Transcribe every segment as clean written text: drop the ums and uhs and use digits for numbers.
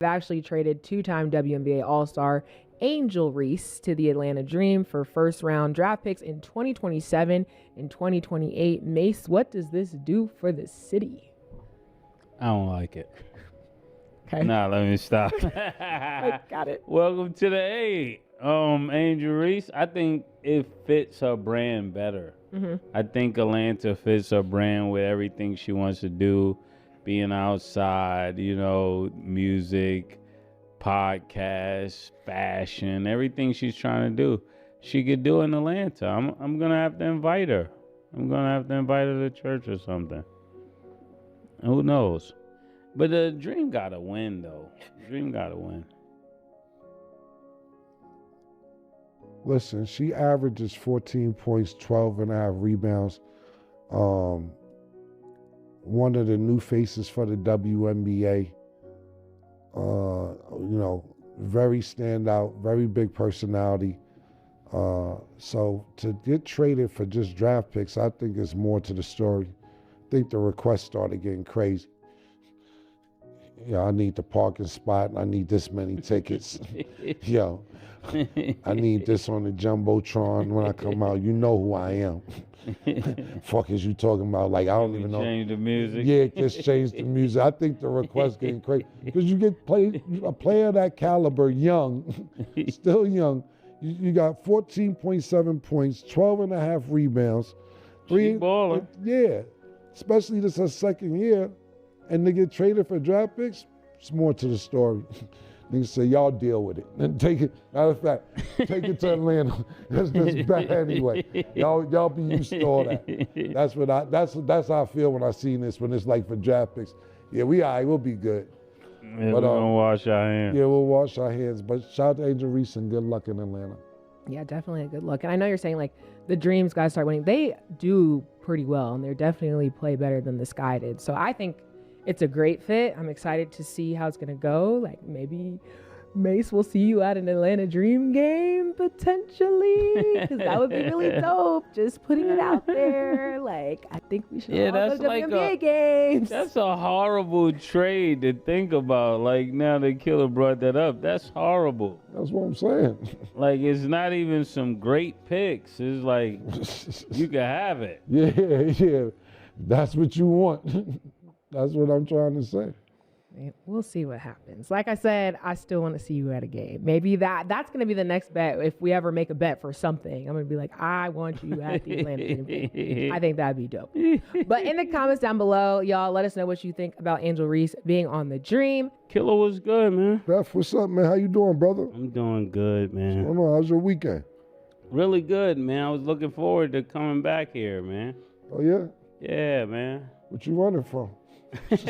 They've actually traded two-time WNBA All-Star Angel Reese to the Atlanta Dream for first-round draft picks in 2027 and 2028. Mace, what does this do for the city? I don't like it. Okay. Nah, let me stop. Got it. Welcome to the A. Angel Reese. I think it fits her brand better. I think Atlanta fits her brand with everything she wants to do, being outside, music, podcasts, fashion, everything she's trying to do. She could do in Atlanta. I'm gonna have to invite her. I'm gonna have to invite her to church or something. Who knows? But the Dream gotta win, though. Dream gotta win. Listen, she averages 14 points, 12 and a half rebounds. One of the new faces for the WNBA. Very standout, very big personality. So to get traded for just draft picks, I think is more to the story. I think the requests started getting crazy. I need the parking spot. I need this many tickets. I need this on the Jumbotron when I come out. You know who I am. Fuck is you talking about? Like, I don't even know. Change the music. Yeah, just change the music. I think the request getting crazy. Because you get a player of that caliber, young, still young. You got 14.7 points, 12 and a half rebounds. She balling. Yeah, especially this her second year. And they get traded for draft picks, it's more to the story. Niggas say, y'all deal with it. And take it, matter of fact, take it to Atlanta. That's bad anyway. Y'all be used to all that. That's how I feel when I see this, when it's like for draft picks. Yeah, we'll be good. Yeah, we're gonna wash our hands. Yeah, we'll wash our hands. But shout out to Angel Reese and good luck in Atlanta. Yeah, definitely a good look. And I know you're saying like the Dreams guys start winning. They do pretty well, and they definitely play better than the Sky did. So I think it's a great fit. I'm excited to see how it's going to go. Like maybe Mace will see you at an Atlanta Dream game potentially, because that would be really dope. Just putting it out there. Like, I think we should all go to WNBA games. That's a horrible trade to think about. Like, now that Killer brought that up, that's horrible. That's what I'm saying. Like, it's not even some great picks. It's like, you can have it. Yeah. That's what you want. That's what I'm trying to say. We'll see what happens. Like I said, I still want to see you at a game. Maybe that's going to be the next bet. If we ever make a bet for something, I'm going to be like, I want you at the Atlanta Dream game. I think that'd be dope. But in the comments down below, y'all, let us know what you think about Angel Reese being on the Dream. Killer was good, man. Beth, what's up, man? How you doing, brother? I'm doing good, man. What's going on? How's your weekend? Really good, man. I was looking forward to coming back here, man. Oh, yeah? Yeah, man. What you running from? What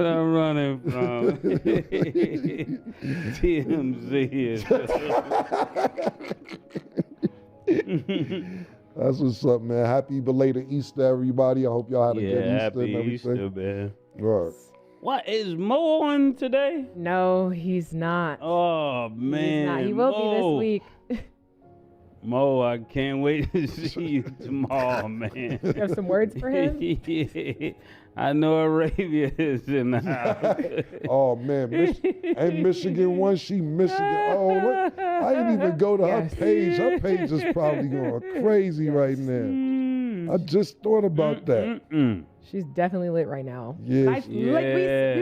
I'm running from? TMZ is. That's what's up, man. Happy belated Easter, everybody. I hope y'all had a good Easter happy and everything. Easter, man. Right. What, is Mo on today? No, he's not. Oh, man. He's not. He will be this week. Mo, I can't wait to see you tomorrow, man. You have some words for him? Yeah. I know Arabia is in the house. Oh, man. And Michigan won. She Michigan. Oh, what? I didn't even go to her page. Her page is probably going crazy right now. I just thought about that. She's definitely lit right now. Yes. We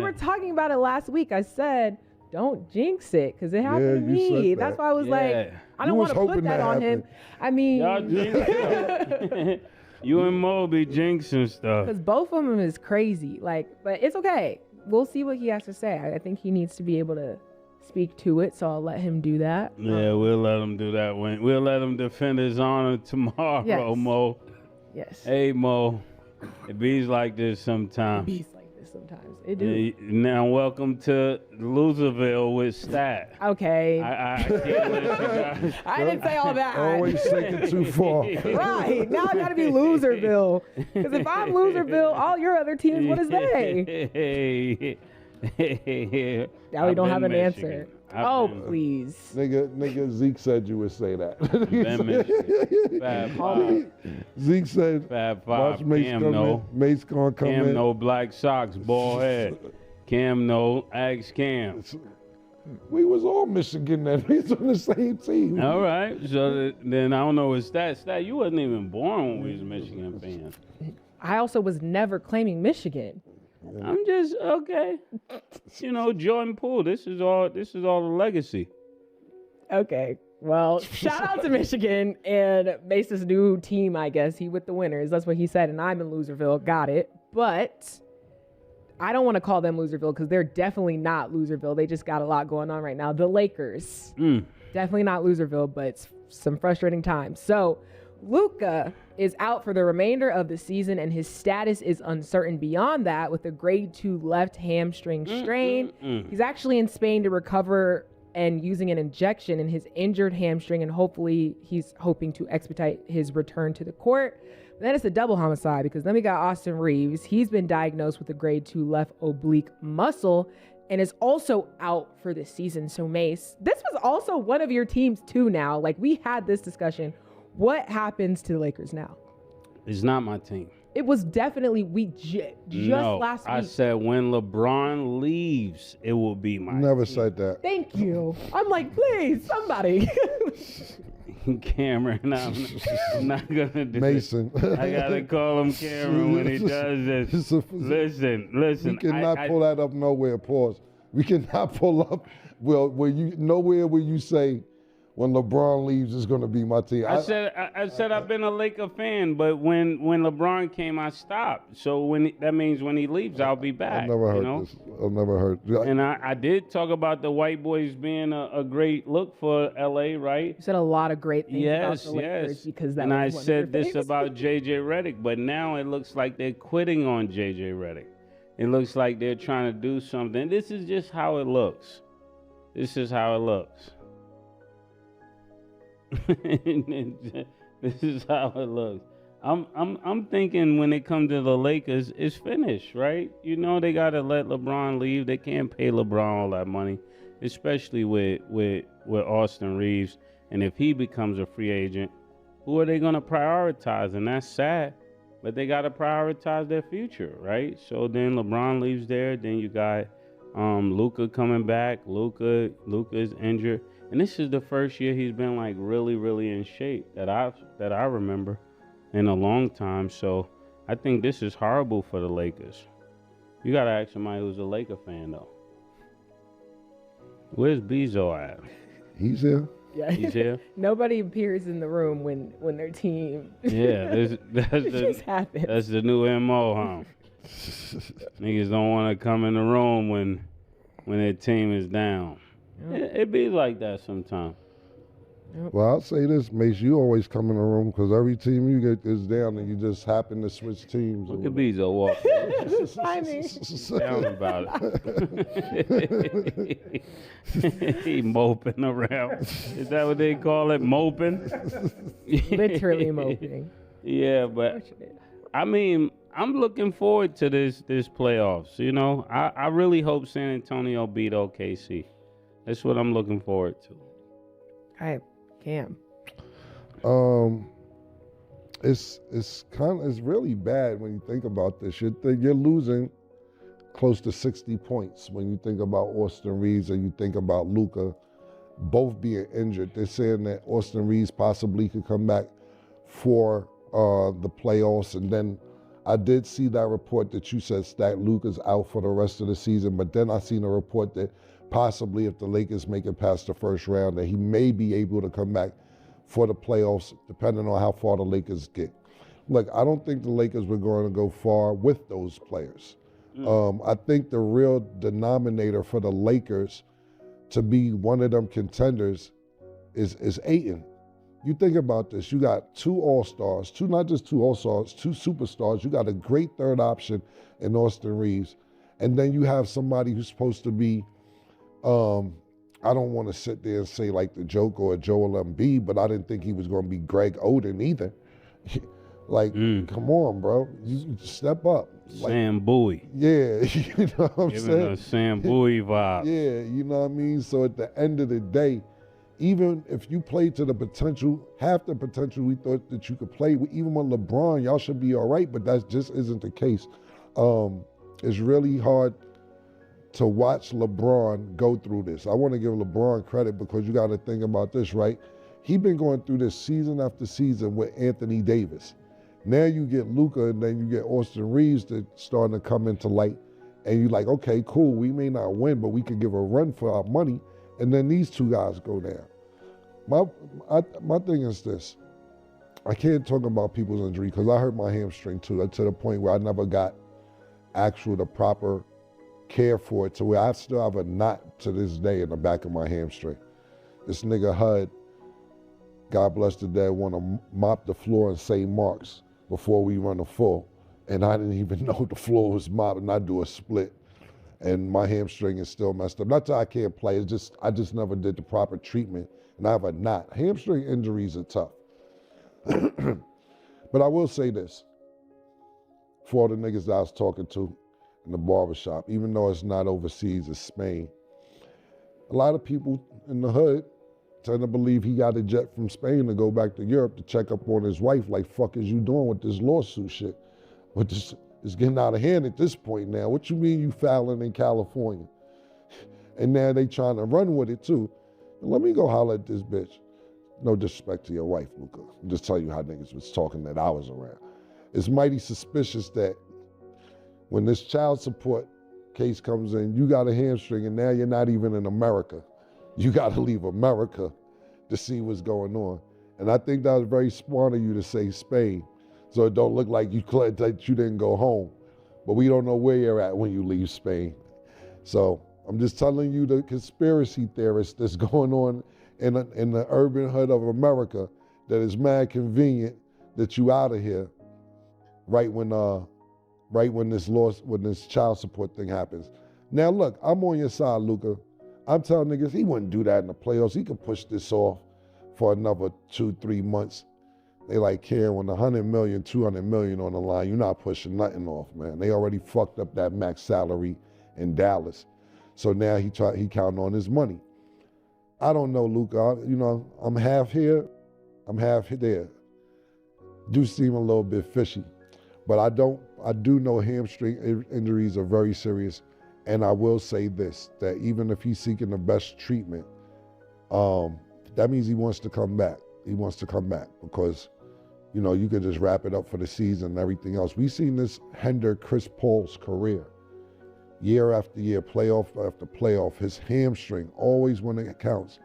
were talking about it last week. I said, don't jinx it, because it happened to me. That's why I was like, I don't want to put that on him. I mean, y'all jinx it. You and Mo be jinxing stuff. Because both of them is crazy. But it's okay. We'll see what he has to say. I think he needs to be able to speak to it, so I'll let him do that. Yeah, we'll let him do that. We'll let him defend his honor tomorrow, yes. Mo. Yes. Hey, Mo. It bees like this sometimes. It bees like this sometimes. It do. Now, welcome to Loserville with Stat. Okay. I can't let you guys. I didn't say all that. Always take it too far. Right. Now I got to be Loserville. Because if I'm Loserville, all your other teams, what is they? Now we don't have an answer. Please. Nigga, Zeke said you would say that. Ben Michigan. Fab Five. Zeke said, Fab watch Five. Mace Cam come no. in. Mace gonna come Cam in. no black socks, bald head. Cam no. Ask Cam. We was all Michigan then. We was on the same team. All right. So then I don't know what stat. You wasn't even born when we was Michigan fans. I also was never claiming Michigan. I'm just okay. You know, Jordan Poole. This is all the legacy. Okay. Well, shout out to Michigan and Mace's new team, I guess. He with the winners. That's what he said. And I'm in Loserville. Got it. But I don't want to call them Loserville because they're definitely not Loserville. They just got a lot going on right now. The Lakers. Definitely not Loserville, but it's some frustrating times. So Luka is out for the remainder of the season, and his status is uncertain beyond that with a grade 2 left hamstring strain. He's actually in Spain to recover and using an injection in his injured hamstring, and hopefully he's hoping to expedite his return to the court. But then it's a double homicide because then we got Austin Reeves. He's been diagnosed with a grade 2 left oblique muscle and is also out for the season. So Mace, this was also one of your teams too now. Like, we had this discussion. What happens to the Lakers now? It's not my team. It was definitely just last week. I said when LeBron leaves, it will be my Never team. said that. Thank you. I'm like, please, somebody. Cameron, I'm not gonna do Mason. I gotta call him Cameron when he does this. Listen. We cannot pull that up nowhere. Pause. We cannot pull up nowhere where you say when LeBron leaves is going to be my team. I said I've been a Laker fan, but when LeBron came, I stopped. So that means when he leaves, I'll be back. I've never heard this. I've never heard. And I did talk about the white boys being a great look for LA, right? You said a lot of great things about the Lakers because that and was I one of said your this faves. about JJ Redick, but now it looks like they're quitting on JJ Redick. It looks like they're trying to do something. This is just how it looks. This is how it looks. This is how it looks. I'm thinking when it comes to the Lakers, it's finished, right? You know they gotta let LeBron leave. They can't pay LeBron all that money, especially with Austin Reeves. And if he becomes a free agent, who are they gonna prioritize? And that's sad. But they gotta prioritize their future, right? So then LeBron leaves there. Then you got Luka coming back. Luka is injured. And this is the first year he's been like really, really in shape that I remember in a long time. So I think this is horrible for the Lakers. You gotta ask somebody who's a Laker fan though. Where's Bezo at? He's here. Yeah. He's here. Nobody appears in the room when their team. Yeah, it just happens. That's the new MO, huh? Niggas don't want to come in the room when their team is down. It be like that sometimes. Well, I'll say this, Mace, you always come in the room because every team you get is down and you just happen to switch teams. Look at Bezo walk. Down about it. He moping around. Is that what they call it, moping? Literally moping. Yeah, but I mean, I'm looking forward to this playoffs. You know, I really hope San Antonio beat OKC. That's what I'm looking forward to. All right, Cam. It's really bad when you think about this. You're losing close to 60 points when you think about Austin Reeves and you think about Luka both being injured. They're saying that Austin Reeves possibly could come back for the playoffs, and then I did see that report that you said that Luka's out for the rest of the season, but then I seen a report that possibly if the Lakers make it past the first round, that he may be able to come back for the playoffs, depending on how far the Lakers get. Look, I don't think the Lakers were going to go far with those players. I think the real denominator for the Lakers to be one of them contenders is Ayton. You think about this, you got two all-stars, not just two all-stars, two superstars. You got a great third option in Austin Reeves. And then you have somebody who's supposed to be, I don't want to sit there and say like the Joker or Joel Embiid, but I didn't think he was going to be Greg Oden either. Like, come on, bro. You step up. Like, Sam Bowie. yeah, you know what I'm Giving saying? a Sam Bowie vibe. Yeah, you know what I mean? So at the end of the day, even if you play to the potential, half the potential we thought that you could play with, even with LeBron, y'all should be all right, but that just isn't the case. It's really hard to watch LeBron go through this. I want to give LeBron credit because you got to think about this, right? He been going through this season after season with Anthony Davis. Now you get Luka, and then you get Austin Reeves that's starting to come into light, and you're like, okay, cool, we may not win, but we could give a run for our money, and then these two guys go down. My thing is this. I can't talk about people's injury because I hurt my hamstring too, to the point where I never got the proper care for it, to where I still have a knot to this day in the back of my hamstring. This nigga Hud, God bless the dead, want to mop the floor and say marks before we run a full. And I didn't even know the floor was mopped, and I do a split. And my hamstring is still messed up. Not that I can't play, it's just I just never did the proper treatment, and I have a knot. Hamstring injuries are tough. But I will say this, for all the niggas that I was talking to in the barbershop, even though it's not overseas, it's Spain, a lot of people in the hood tend to believe he got a jet from Spain to go back to Europe to check up on his wife. Like, fuck is you doing with this lawsuit shit? But this is getting out of hand at this point now. What you mean you fouling in California? And now they trying to run with it too. Let me go holler at this bitch. No disrespect to your wife, Luka. I'm just telling you how niggas was talking that I was around. It's mighty suspicious that when this child support case comes in, you got a hamstring and now you're not even in America. You got to leave America to see what's going on. And I think that was very smart of you to say Spain, so it don't look like that you didn't go home. But we don't know where you're at when you leave Spain. So I'm just telling you the conspiracy theorists that's going on in the urban hood of America, that is mad convenient that you out of here right when this child support thing happens. Now look, I'm on your side, Luka. I'm telling niggas he wouldn't do that in the playoffs. He could push this off for another 2-3 months. They like, Karen, when 100 million, 200 million on the line, you're not pushing nothing off, man. They already fucked up that max salary in Dallas. So now he counting on his money. I don't know, Luka. I'm half here, I'm half there. Do seem a little bit fishy. But I do know hamstring injuries are very serious. And I will say this, that even if he's seeking the best treatment, that means he wants to come back. He wants to come back because, you can just wrap it up for the season and everything else. We've seen this hinder Chris Paul's career. Year after year, playoff after playoff, his hamstring, always when it counts,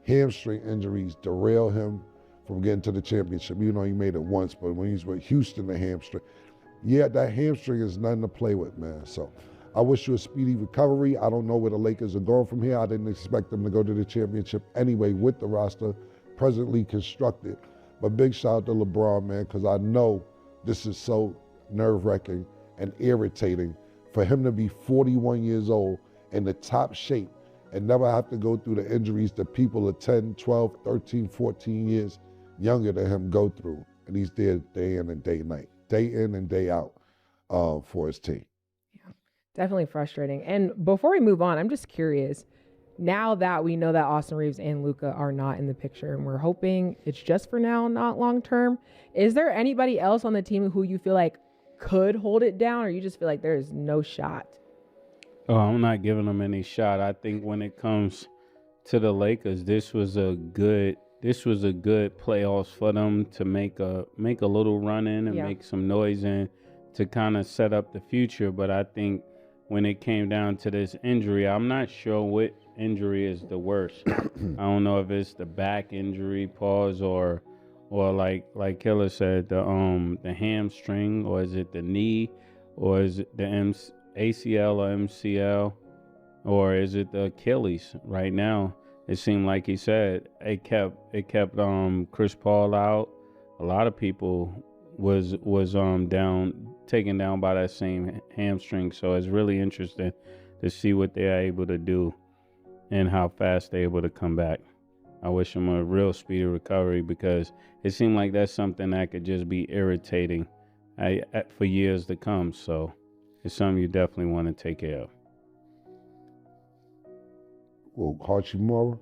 hamstring injuries derail him from getting to the championship. He made it once, but when he's with Houston, the hamstring. Yeah, that hamstring is nothing to play with, man. So I wish you a speedy recovery. I don't know where the Lakers are going from here. I didn't expect them to go to the championship anyway with the roster presently constructed. But big shout out to LeBron, man, because I know this is so nerve-wracking and irritating for him to be 41 years old in the top shape and never have to go through the injuries that people are 10, 12, 13, 14 years younger than him go through. And he's there day in and day out for his team. Definitely frustrating. And before we move on, I'm just curious, now that we know that Austin Reeves and Luka are not in the picture and we're hoping it's just for now, not long term, is there anybody else on the team who you feel like could hold it down, or you just feel like there is no shot? Oh, I'm not giving them any shot. I think when it comes to the Lakers, this was a good playoffs for them to make a little run in and make some noise in to kind of set up the future. But I think when it came down to this injury, I'm not sure what injury is the worst. I don't know if it's the back injury, pause, or like Killer said, the hamstring, or is it the knee, or is it the ACL or MCL, or is it the Achilles? Right now, it seemed like he said it kept Chris Paul out. A lot of people was taken down by that same hamstring. So it's really interesting to see what they're able to do and how fast they're able to come back. I wish him a real speedy recovery because it seemed like that's something that could just be irritating for years to come. So it's something you definitely want to take care of. Well, Hachimura?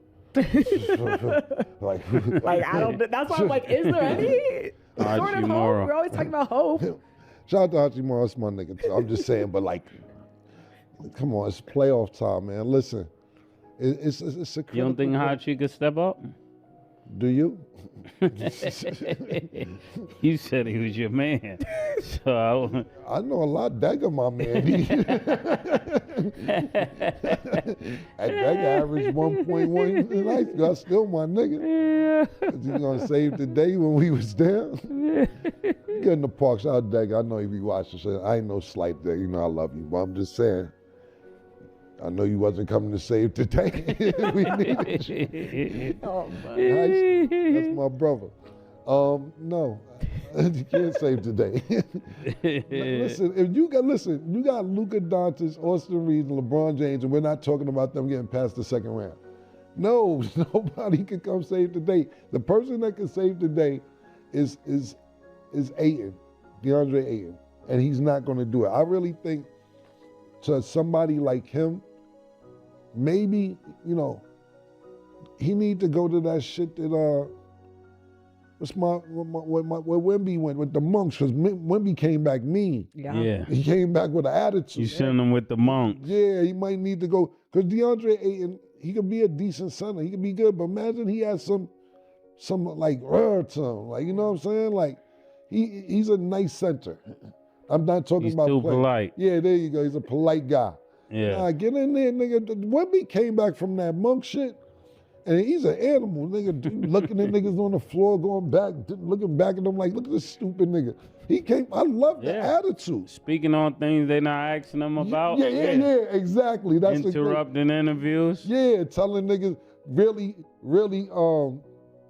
like I don't. That's why I'm like, is there any sort of hope? We're always talking about hope. Shout out to Hachimura, that's my nigga. I'm just saying, but like, come on, it's playoff time, man. Listen, it's a. You don't think Hachi could step up? Do you? You said he was your man, so I know a lot. Dagger, my man. Dagger averaged 1.1 tonight. That's still my nigga. You gonna save the day when we was down? Get in the park. Shout out Dagger. I know he be watching. So I ain't no slight there. You know I love you, but I'm just saying. I know you wasn't coming to save today. We needed you. Oh, nice. That's my brother. No, you can't save today. Listen, you got Luka Doncic, Austin Reeves, and LeBron James, and we're not talking about them getting past the second round. No, nobody can come save today. The person that can save today is Ayton, Deandre Ayton, and he's not going to do it. I really think to somebody like him, maybe, he need to go to that shit that where Wemby went with the monks, because Wemby came back mean. Yeah. He came back with an attitude. You send him with the monks. Yeah, he might need to go, because DeAndre Ayton, he could be a decent center. He could be good, but imagine he has some like to him. Like, you know what I'm saying? Like, he's a nice center. I'm not talking about too play. polite. Yeah, there you go. He's a polite guy. Yeah. Nah, get in there, nigga. Wemby came back from that monk shit, and he's an animal, nigga. Looking at niggas on the floor, going back, looking back at them like, look at this stupid nigga. He came. I love the attitude. Speaking on things they're not asking them about. Yeah, exactly. That's interrupting interviews. Yeah, telling niggas really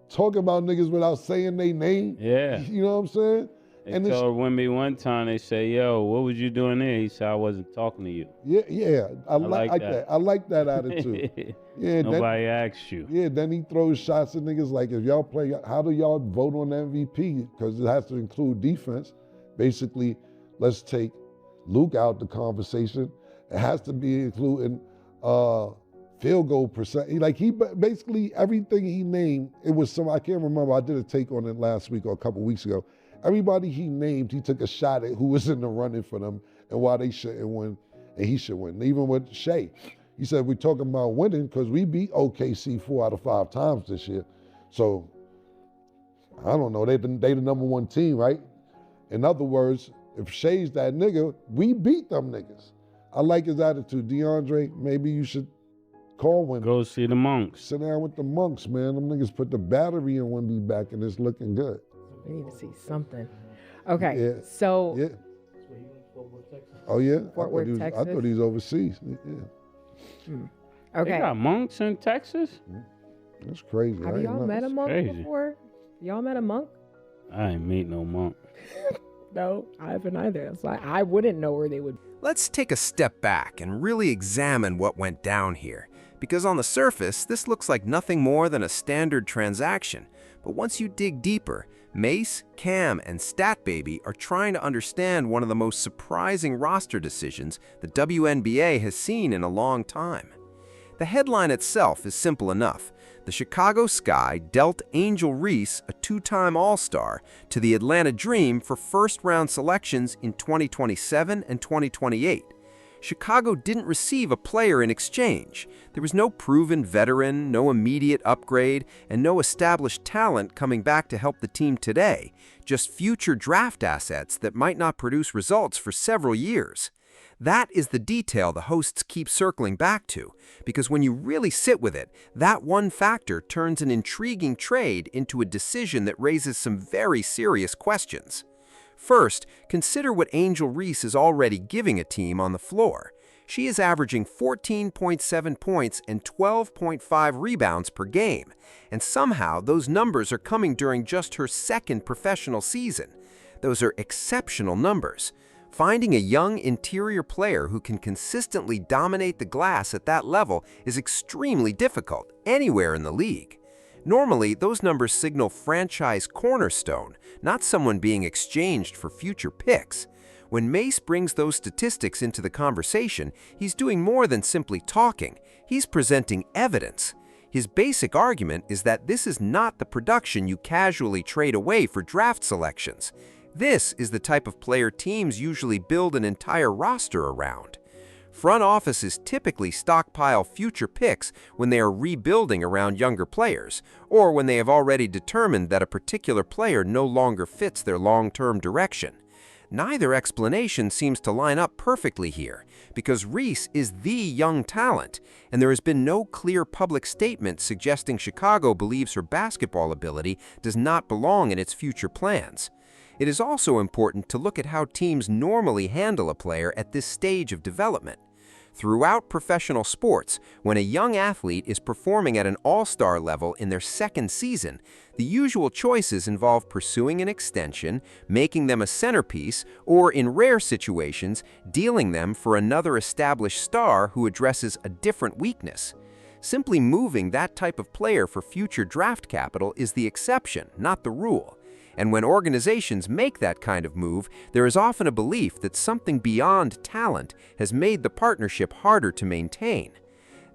talking about niggas without saying their name. Yeah. You know what I'm saying? They told Wemby one time, they say, yo, what was you doing there? He said, I wasn't talking to you. Yeah. I like that. I like that attitude. Yeah. Nobody asked you. Yeah, then he throws shots at niggas like, if y'all play, how do y'all vote on MVP? Because it has to include defense. Basically, let's take Luke out the conversation. It has to be including field goal percent. Like, he basically, everything he named, it was I can't remember, I did a take on it last week or a couple weeks ago. Everybody he named, he took a shot at who was in the running for them and why they shouldn't win and he should win. Even with Shea, he said, we're talking about winning because we beat OKC 4 out of 5 times this year. So, I don't know, they the number one team, right? In other words, if Shea's that nigga, we beat them niggas. I like his attitude. DeAndre, maybe you should call Wemby. Go see the monks. Sit down with the monks, man. Them niggas put the battery in Wemby back and it's looking good. We need to see something. Okay, Yeah. so. Yeah. Oh, yeah? Fort Worth, Texas. I thought he was overseas. Yeah. Okay. They got monks in Texas? That's crazy. Have y'all met a monk crazy. before? Y'all met a monk? I ain't meet no monk. No, I haven't either. So I wouldn't know where they would. Let's take a step back and really examine what went down here, because on the surface, this looks like nothing more than a standard transaction. But once you dig deeper, Mace, Cam, and StatBaby are trying to understand one of the most surprising roster decisions the WNBA has seen in a long time. The headline itself is simple enough. The Chicago Sky dealt Angel Reese, a 2-time All-Star, to the Atlanta Dream for first-round selections in 2027 and 2028. Chicago didn't receive a player in exchange. There was no proven veteran, no immediate upgrade, and no established talent coming back to help the team today, just future draft assets that might not produce results for several years. That is the detail the hosts keep circling back to, because when you really sit with it, that one factor turns an intriguing trade into a decision that raises some very serious questions. First, consider what Angel Reese is already giving a team on the floor. She is averaging 14.7 points and 12.5 rebounds per game, and somehow those numbers are coming during just her second professional season. Those are exceptional numbers. Finding a young interior player who can consistently dominate the glass at that level is extremely difficult anywhere in the league. Normally, those numbers signal franchise cornerstone, not someone being exchanged for future picks. When Mace brings those statistics into the conversation, he's doing more than simply talking. He's presenting evidence. His basic argument is that this is not the production you casually trade away for draft selections. This is the type of player teams usually build an entire roster around. Front offices typically stockpile future picks when they are rebuilding around younger players, or when they have already determined that a particular player no longer fits their long-term direction. Neither explanation seems to line up perfectly here, because Reese is the young talent, and there has been no clear public statement suggesting Chicago believes her basketball ability does not belong in its future plans. It is also important to look at how teams normally handle a player at this stage of development. Throughout professional sports, when a young athlete is performing at an all-star level in their second season, the usual choices involve pursuing an extension, making them a centerpiece, or in rare situations, dealing them for another established star who addresses a different weakness. Simply moving that type of player for future draft capital is the exception, not the rule. And when organizations make that kind of move, there is often a belief that something beyond talent has made the partnership harder to maintain.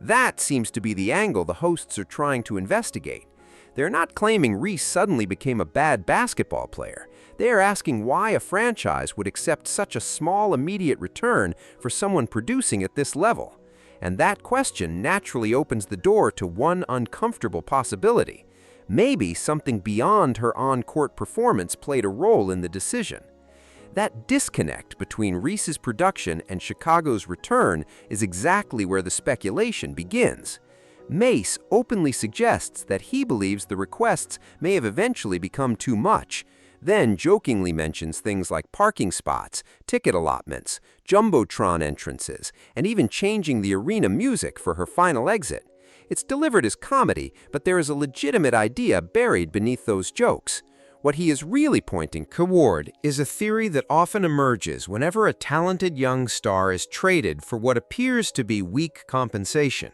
That seems to be the angle the hosts are trying to investigate. They're not claiming Reese suddenly became a bad basketball player. They are asking why a franchise would accept such a small immediate return for someone producing at this level. And that question naturally opens the door to one uncomfortable possibility. Maybe something beyond her on-court performance played a role in the decision. That disconnect between Reese's production and Chicago's return is exactly where the speculation begins. Mace openly suggests that he believes the requests may have eventually become too much, then jokingly mentions things like parking spots, ticket allotments, jumbotron entrances, and even changing the arena music for her final exit. It's delivered as comedy, but there is a legitimate idea buried beneath those jokes. What he is really pointing toward is a theory that often emerges whenever a talented young star is traded for what appears to be weak compensation.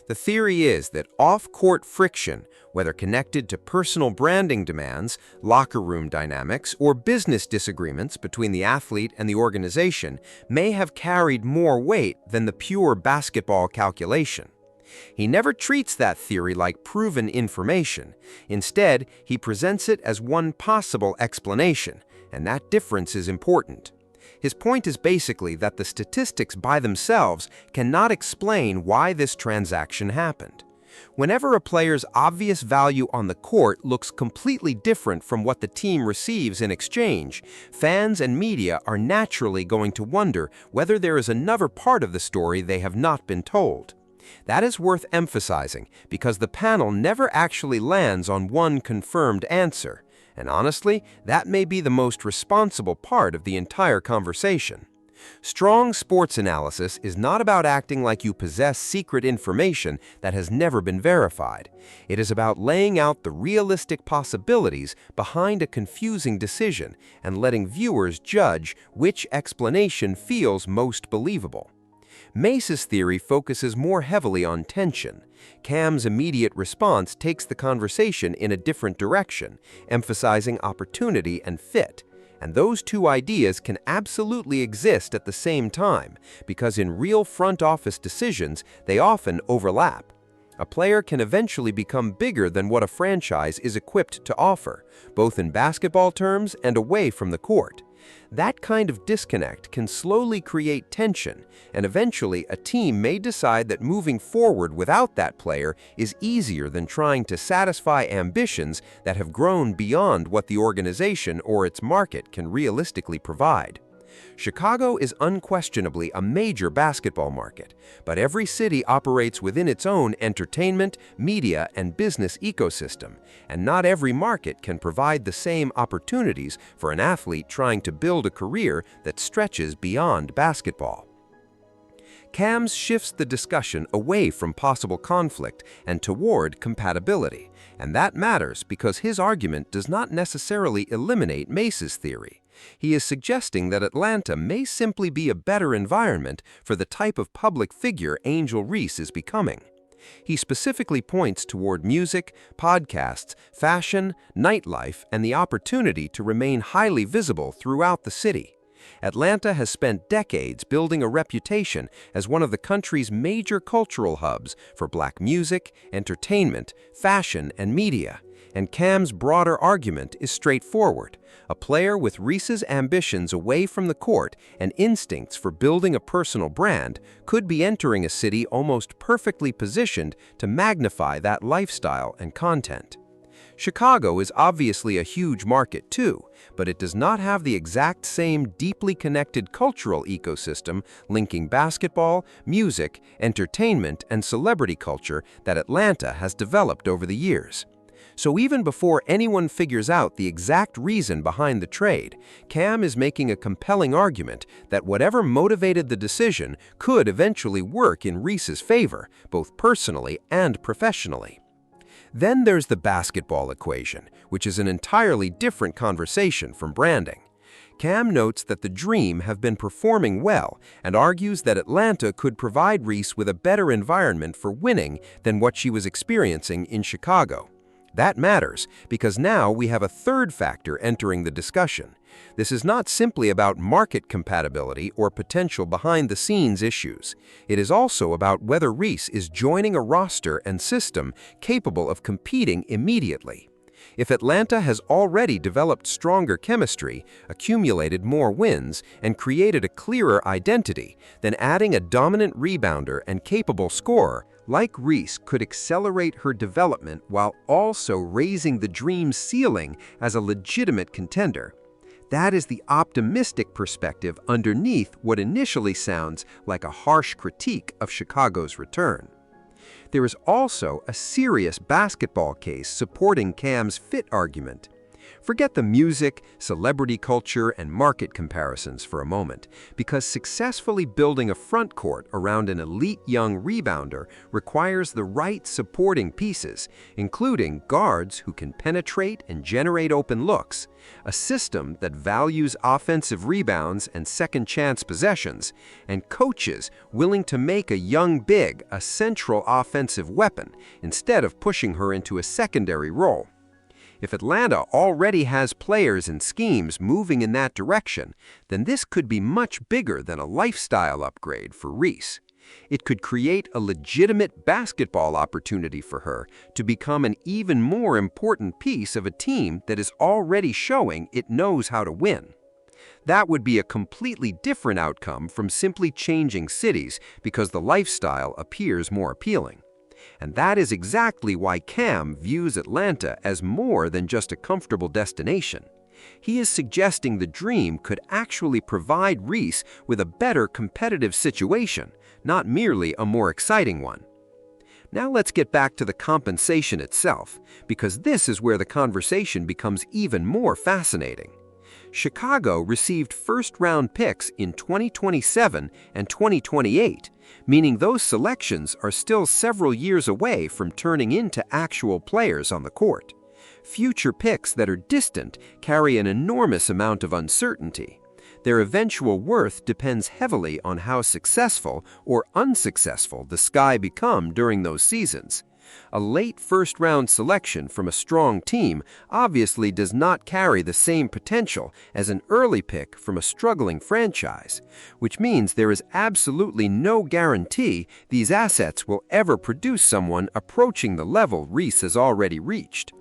The theory is that off-court friction, whether connected to personal branding demands, locker room dynamics, or business disagreements between the athlete and the organization, may have carried more weight than the pure basketball calculation. He never treats that theory like proven information. Instead, he presents it as one possible explanation, and that difference is important. His point is basically that the statistics by themselves cannot explain why this transaction happened. Whenever a player's obvious value on the court looks completely different from what the team receives in exchange, fans and media are naturally going to wonder whether there is another part of the story they have not been told. That is worth emphasizing because the panel never actually lands on one confirmed answer, and honestly, that may be the most responsible part of the entire conversation. Strong sports analysis is not about acting like you possess secret information that has never been verified. It is about laying out the realistic possibilities behind a confusing decision and letting viewers judge which explanation feels most believable. Mace's theory focuses more heavily on tension. Cam's immediate response takes the conversation in a different direction, emphasizing opportunity and fit. And those two ideas can absolutely exist at the same time, because in real front office decisions, they often overlap. A player can eventually become bigger than what a franchise is equipped to offer, both in basketball terms and away from the court. That kind of disconnect can slowly create tension, and eventually a team may decide that moving forward without that player is easier than trying to satisfy ambitions that have grown beyond what the organization or its market can realistically provide. Chicago is unquestionably a major basketball market, but every city operates within its own entertainment, media, and business ecosystem, and not every market can provide the same opportunities for an athlete trying to build a career that stretches beyond basketball. Cams shifts the discussion away from possible conflict and toward compatibility, and that matters because his argument does not necessarily eliminate Mace's theory. He is suggesting that Atlanta may simply be a better environment for the type of public figure Angel Reese is becoming. He specifically points toward music, podcasts, fashion, nightlife, and the opportunity to remain highly visible throughout the city. Atlanta has spent decades building a reputation as one of the country's major cultural hubs for Black music, entertainment, fashion, and media. And Cam's broader argument is straightforward. A player with Reese's ambitions away from the court and instincts for building a personal brand could be entering a city almost perfectly positioned to magnify that lifestyle and content. Chicago is obviously a huge market too, but it does not have the exact same deeply connected cultural ecosystem linking basketball, music, entertainment, and celebrity culture that Atlanta has developed over the years. So even before anyone figures out the exact reason behind the trade, Cam is making a compelling argument that whatever motivated the decision could eventually work in Reese's favor, both personally and professionally. Then there's the basketball equation, which is an entirely different conversation from branding. Cam notes that the Dream have been performing well and argues that Atlanta could provide Reese with a better environment for winning than what she was experiencing in Chicago. That matters because now we have a third factor entering the discussion. This is not simply about market compatibility or potential behind-the-scenes issues. It is also about whether Reese is joining a roster and system capable of competing immediately. If Atlanta has already developed stronger chemistry, accumulated more wins, and created a clearer identity, then adding a dominant rebounder and capable scorer like Reese could accelerate her development while also raising the Dream's ceiling as a legitimate contender. That is the optimistic perspective underneath what initially sounds like a harsh critique of Chicago's return. There is also a serious basketball case supporting Cam's fit argument. Forget the music, celebrity culture, and market comparisons for a moment, because successfully building a front court around an elite young rebounder requires the right supporting pieces, including guards who can penetrate and generate open looks, a system that values offensive rebounds and second-chance possessions, and coaches willing to make a young big a central offensive weapon instead of pushing her into a secondary role. If Atlanta already has players and schemes moving in that direction, then this could be much bigger than a lifestyle upgrade for Reese. It could create a legitimate basketball opportunity for her to become an even more important piece of a team that is already showing it knows how to win. That would be a completely different outcome from simply changing cities because the lifestyle appears more appealing. And that is exactly why Cam views Atlanta as more than just a comfortable destination. He is suggesting the Dream could actually provide Reese with a better competitive situation, not merely a more exciting one. Now let's get back to the compensation itself, because this is where the conversation becomes even more fascinating. Chicago received first-round picks in 2027 and 2028, meaning those selections are still several years away from turning into actual players on the court. Future picks that are distant carry an enormous amount of uncertainty. Their eventual worth depends heavily on how successful or unsuccessful the Sky become during those seasons. A late first-round selection from a strong team obviously does not carry the same potential as an early pick from a struggling franchise, which means there is absolutely no guarantee these assets will ever produce someone approaching the level Reese has already reached.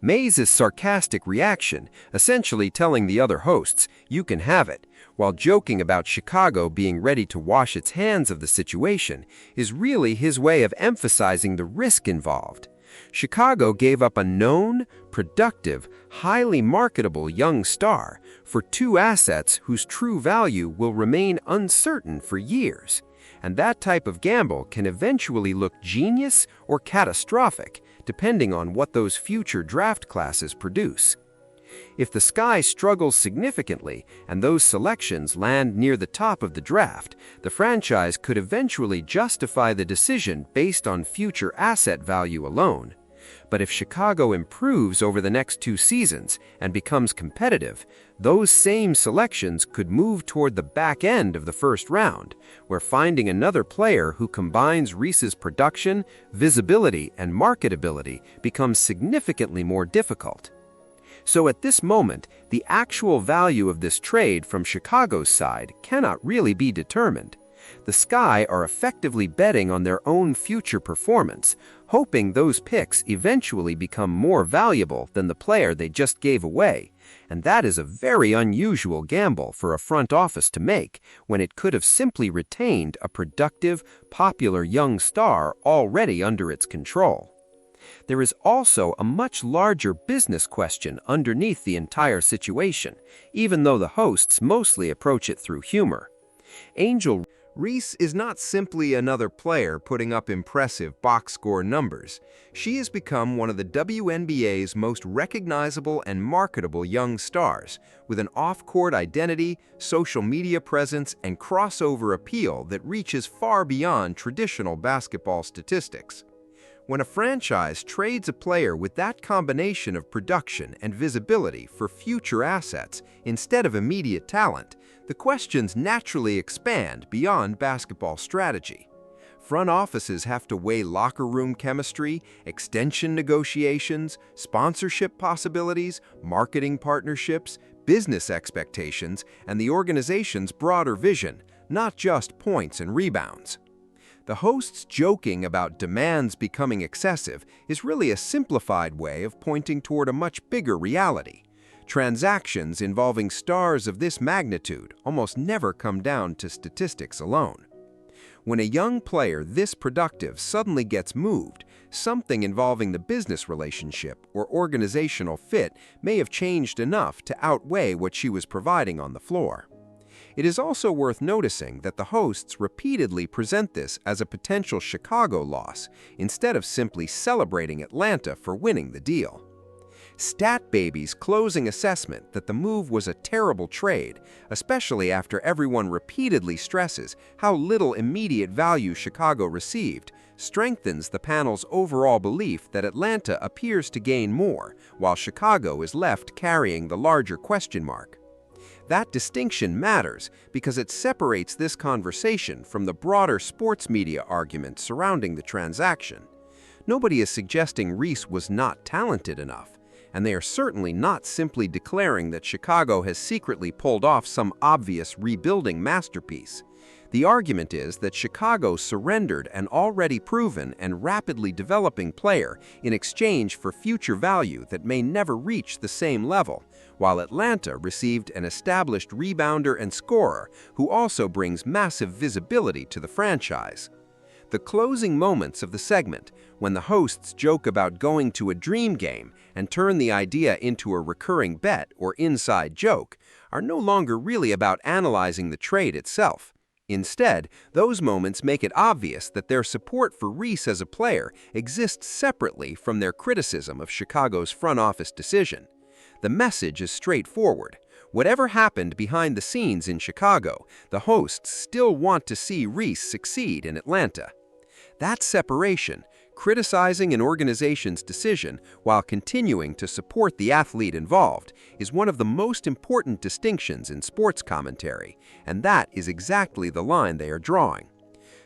Mays' sarcastic reaction, essentially telling the other hosts, "You can have it," while joking about Chicago being ready to wash its hands of the situation, is really his way of emphasizing the risk involved. Chicago gave up a known, productive, highly marketable young star for two assets whose true value will remain uncertain for years. And that type of gamble can eventually look genius or catastrophic, depending on what those future draft classes produce. If the Sky struggles significantly and those selections land near the top of the draft, the franchise could eventually justify the decision based on future asset value alone. But if Chicago improves over the next 2 seasons and becomes competitive, those same selections could move toward the back end of the first round, where finding another player who combines Reese's production, visibility, and marketability becomes significantly more difficult. So at this moment, the actual value of this trade from Chicago's side cannot really be determined. The Sky are effectively betting on their own future performance, hoping those picks eventually become more valuable than the player they just gave away. And that is a very unusual gamble for a front office to make when it could have simply retained a productive, popular young star already under its control. There is also a much larger business question underneath the entire situation, even though the hosts mostly approach it through humor. Angel Reese is not simply another player putting up impressive box score numbers. She has become one of the WNBA's most recognizable and marketable young stars, with an off-court identity, social media presence, and crossover appeal that reaches far beyond traditional basketball statistics. When a franchise trades a player with that combination of production and visibility for future assets instead of immediate talent, the questions naturally expand beyond basketball strategy. Front offices have to weigh locker room chemistry, extension negotiations, sponsorship possibilities, marketing partnerships, business expectations, and the organization's broader vision, not just points and rebounds. The hosts joking about demands becoming excessive is really a simplified way of pointing toward a much bigger reality. Transactions involving stars of this magnitude almost never come down to statistics alone. When a young player this productive suddenly gets moved, something involving the business relationship or organizational fit may have changed enough to outweigh what she was providing on the floor. It is also worth noticing that the hosts repeatedly present this as a potential Chicago loss instead of simply celebrating Atlanta for winning the deal. StatBaby's closing assessment that the move was a terrible trade, especially after everyone repeatedly stresses how little immediate value Chicago received, strengthens the panel's overall belief that Atlanta appears to gain more, while Chicago is left carrying the larger question mark. That distinction matters because it separates this conversation from the broader sports media argument surrounding the transaction. Nobody is suggesting Reese was not talented enough, and they are certainly not simply declaring that Chicago has secretly pulled off some obvious rebuilding masterpiece. The argument is that Chicago surrendered an already proven and rapidly developing player in exchange for future value that may never reach the same level, while Atlanta received an established rebounder and scorer who also brings massive visibility to the franchise. The closing moments of the segment, when the hosts joke about going to a dream game and turn the idea into a recurring bet or inside joke, are no longer really about analyzing the trade itself. Instead, those moments make it obvious that their support for Reese as a player exists separately from their criticism of Chicago's front office decision. The message is straightforward. Whatever happened behind the scenes in Chicago, the hosts still want to see Reese succeed in Atlanta. That separation, criticizing an organization's decision while continuing to support the athlete involved, is one of the most important distinctions in sports commentary, and that is exactly the line they are drawing.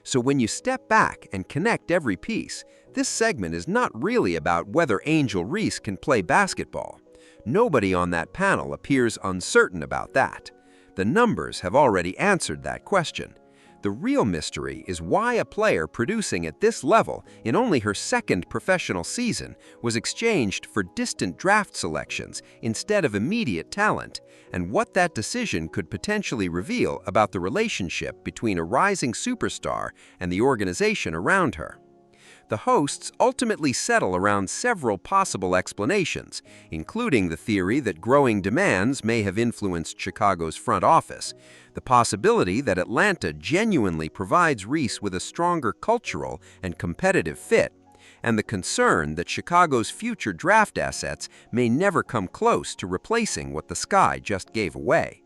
So when you step back and connect every piece, this segment is not really about whether Angel Reese can play basketball. Nobody on that panel appears uncertain about that. The numbers have already answered that question. The real mystery is why a player producing at this level in only her second professional season was exchanged for distant draft selections instead of immediate talent, and what that decision could potentially reveal about the relationship between a rising superstar and the organization around her. The hosts ultimately settle around several possible explanations, including the theory that growing demands may have influenced Chicago's front office, the possibility that Atlanta genuinely provides Reese with a stronger cultural and competitive fit, and the concern that Chicago's future draft assets may never come close to replacing what the Sky just gave away.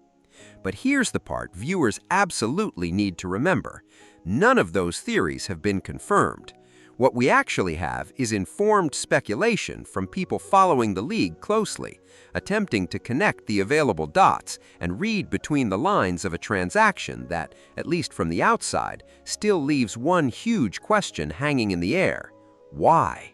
But here's the part viewers absolutely need to remember. None of those theories have been confirmed. What we actually have is informed speculation from people following the league closely, attempting to connect the available dots and read between the lines of a transaction that, at least from the outside, still leaves one huge question hanging in the air. Why?